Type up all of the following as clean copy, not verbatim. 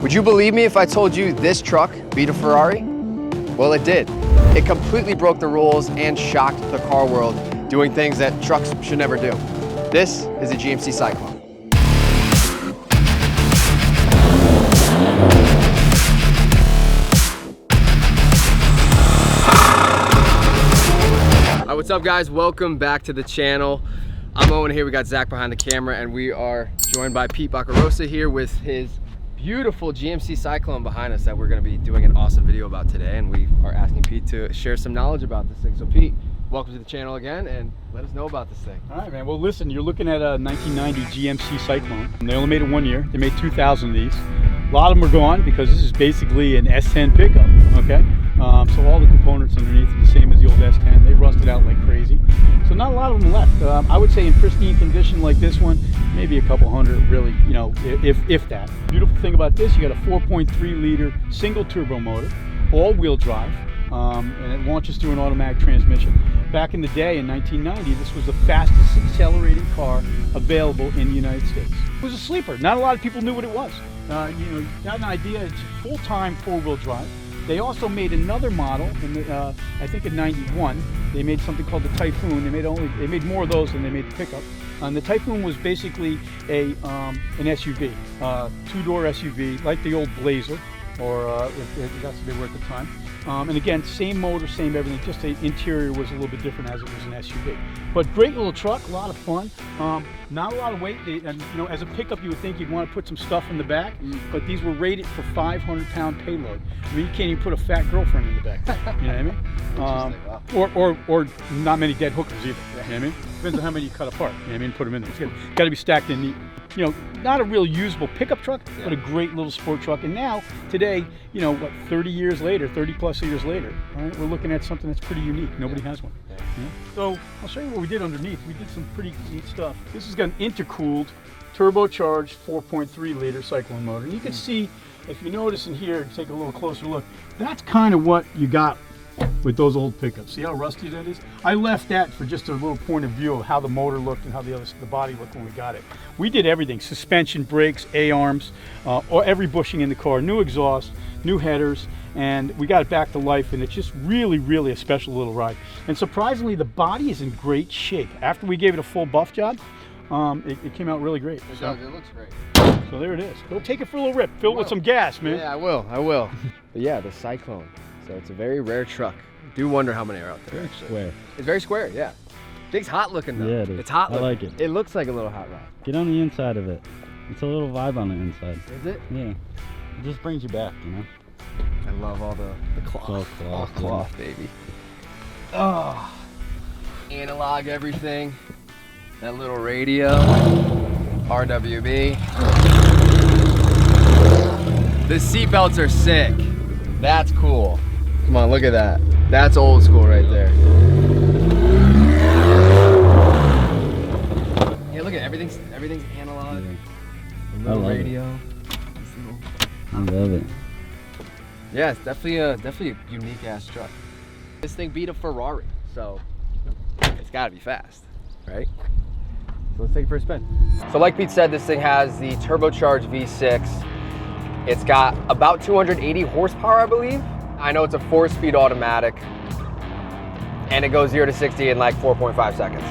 Would you believe me if I told you this truck beat a Ferrari? Well, it did. It completely broke the rules and shocked the car world, doing things that trucks should never do. This is a GMC Syclone. Hi, what's up guys? Welcome back to the channel. I'm Owen here, we got Zach behind the camera, and we are joined by Pete Baccarosa here with his beautiful GMC Syclone behind us that we're going to be doing an awesome video about today, and we are asking Pete to share some knowledge about this thing. So Pete, welcome to the channel again, and let us know about this thing. All right, man. Well, listen, you're looking at a 1990 GMC Syclone. They only made it 1 year. They made 2,000 of these. A lot of them are gone because this is basically an S10 pickup, okay? So all the components underneath are the same as the old S10. They rusted out like crazy. So not a lot of them left. I would say in pristine condition like this one, maybe a couple hundred really, you know, if that. Beautiful thing about this, you got a 4.3 liter single turbo motor, all-wheel drive, and it launches through an automatic transmission. Back in the day, in 1990, this was the fastest accelerating car available in the United States. It was a sleeper. Not a lot of people knew what it was. You got an idea, it's full-time four-wheel drive. They also made another model, I think in '91. They made something called the Typhoon. They made more of those than they made the pickup. And the Typhoon was basically an SUV, two-door SUV, like the old Blazer, or if that's what they were at the time. And again, same motor, same everything, just the interior was a little bit different as it was an SUV. But great little truck, a lot of fun. Not a lot of weight, and you know, as a pickup you would think you'd want to put some stuff in the back, but these were rated for 500-pound payload. I mean, you can't even put a fat girlfriend in the back, you know what I mean? Or not many dead hookers either, you know what I mean? Depends on how many you cut apart, you know what I mean, put them in there. It's got to be stacked in neat. You know, not a real usable pickup truck, but a great little sport truck. And now, today, you know, what, 30 years later, 30 plus years later, all right, we're looking at something that's pretty unique. Nobody has one. Yeah. So I'll show you what we did underneath. We did some pretty neat stuff. This has got an intercooled, turbocharged 4.3 liter Syclone motor. And you can see, if you notice in here, take a little closer look, that's kind of what you got with those old pickups. See how rusty that is? I left that for just a little point of view of how the motor looked and how the body looked when we got it. We did everything: suspension, brakes, A-arms, or every bushing in the car, new exhaust, new headers, and we got it back to life, and it's just really, really a special little ride. And surprisingly, the body is in great shape. After we gave it a full buff job, it came out really great. It looks great. So there it is. Go take it for a little rip. Fill it with some gas, man. Yeah, I will. But yeah, the Syclone. So it's a very rare truck. I do wonder how many are out there, actually. Square. It's very square, yeah. Thing's hot looking though. Yeah, it is. It's hot looking. I like it. It looks like a little hot rod. Get on the inside of it. It's a little vibe on the inside. Is it? Yeah. It just brings you back, you know? I love all the cloth. All cloth, all cloth, baby. Oh, analog everything. That little radio. RWB. The seat belts are sick. That's cool. Come on, look at that. That's old school right there. Yeah, look at everything's analog. Yeah. The little radio. I love it. Yeah, it's definitely a unique ass truck. This thing beat a Ferrari, so it's gotta be fast, right? So let's take it for a spin. So like Pete said, this thing has the turbocharged V6. It's got about 280 horsepower, I believe. I know it's a 4-speed automatic, and it goes 0 to 60 in like 4.5 seconds.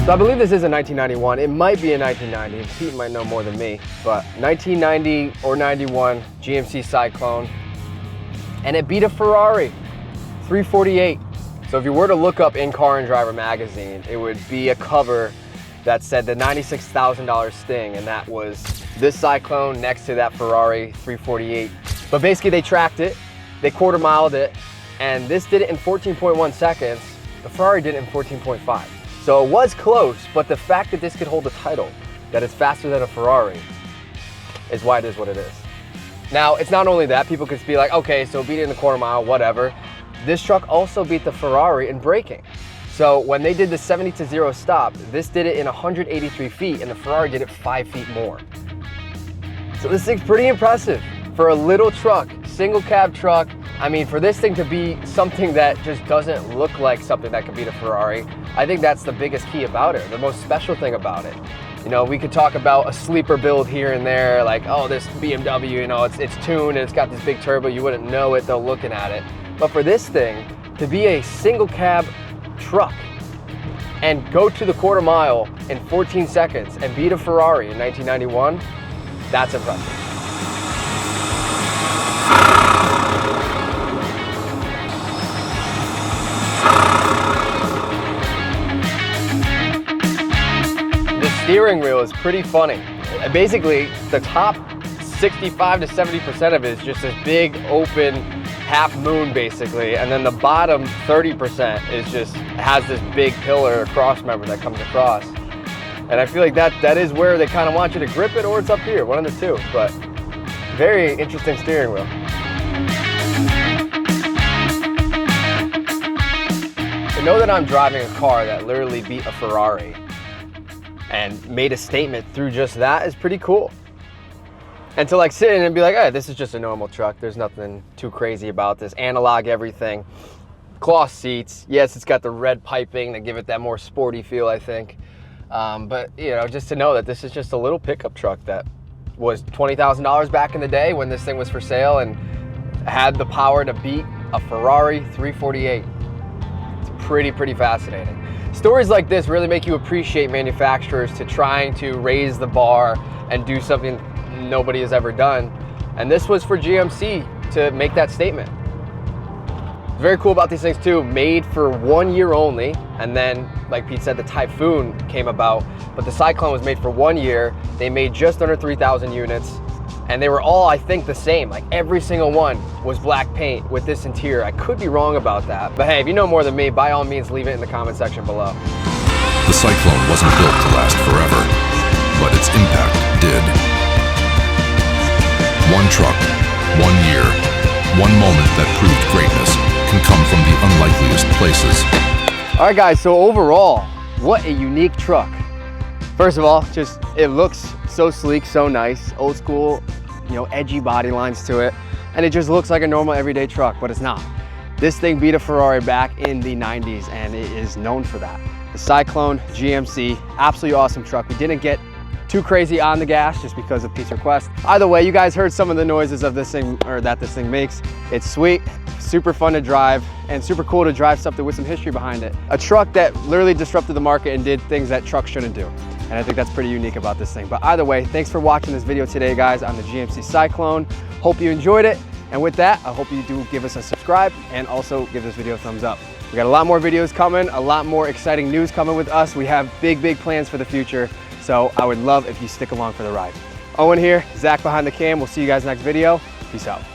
So I believe this is a 1991. It might be a 1990. Pete might know more than me, but 1990 or 91 GMC Syclone, and it beat a Ferrari 348. So if you were to look up In Car and Driver magazine, it would be a cover that said the $96,000 Sting, and that was this Syclone next to that Ferrari 348. But basically they tracked it, they quarter-miled it, and this did it in 14.1 seconds. The Ferrari did it in 14.5. So it was close, but the fact that this could hold the title, that it's faster than a Ferrari, is why it is what it is. Now, it's not only that, people could be like, okay, so beat it in the quarter mile, whatever. This truck also beat the Ferrari in braking. So when they did the 70 to 0 stop, this did it in 183 feet, and the Ferrari did it 5 feet more. So this thing's pretty impressive. For a little truck, single cab truck, I mean, for this thing to be something that just doesn't look like something that could beat a Ferrari, I think that's the biggest key about it, the most special thing about it. You know, we could talk about a sleeper build here and there, like, oh, this BMW, you know, it's tuned and it's got this big turbo. You wouldn't know it though looking at it. But for this thing to be a single cab truck and go to the quarter mile in 14 seconds and beat a Ferrari in 1991, that's impressive. Steering wheel is pretty funny. Basically, the top 65 to 70% of it is just this big open half moon basically, and then the bottom 30% is just has this big pillar cross member that comes across. And I feel like that is where they kind of want you to grip it, or it's up here, one of the two. But very interesting steering wheel. To know that I'm driving a car that literally beat a Ferrari and made a statement through just that is pretty cool. And to like sit in and be like, hey, this is just a normal truck. There's nothing too crazy about this. Analog everything. Cloth seats. Yes, it's got the red piping that give it that more sporty feel, I think. But you know, just to know that this is just a little pickup truck that was $20,000 back in the day when this thing was for sale and had the power to beat a Ferrari 348. It's pretty fascinating. Stories like this really make you appreciate manufacturers to trying to raise the bar and do something nobody has ever done. And this was for GMC to make that statement. Very cool about these things too, made for 1 year only. And then, like Pete said, the Typhoon came about, but the Syclone was made for 1 year. They made just under 3,000 units. And they were all, I think, the same. Like every single one was black paint with this interior. I could be wrong about that. But hey, if you know more than me, by all means, leave it in the comment section below. The Syclone wasn't built to last forever, but its impact did. One truck, 1 year, one moment that proved greatness can come from the unlikeliest places. All right, guys, so overall, what a unique truck. First of all, just it looks so sleek, so nice, old school, you know, edgy body lines to it, and it just looks like a normal everyday truck, but it's not. This thing beat a Ferrari back in the 90s, and it is known for that. The Syclone GMC, absolutely awesome truck. We didn't get too crazy on the gas just because of Pete's request. Either way, you guys heard some of the noises of this thing, or that this thing makes. It's sweet, super fun to drive, and super cool to drive something with some history behind it. A truck that literally disrupted the market and did things that trucks shouldn't do. And I think that's pretty unique about this thing. But either way, thanks for watching this video today, guys, on the GMC Syclone. Hope you enjoyed it. And with that, I hope you do give us a subscribe and also give this video a thumbs up. We got a lot more videos coming, a lot more exciting news coming with us. We have big plans for the future. So I would love if you stick along for the ride. Owen here, Zach behind the cam. We'll see you guys next video. Peace out.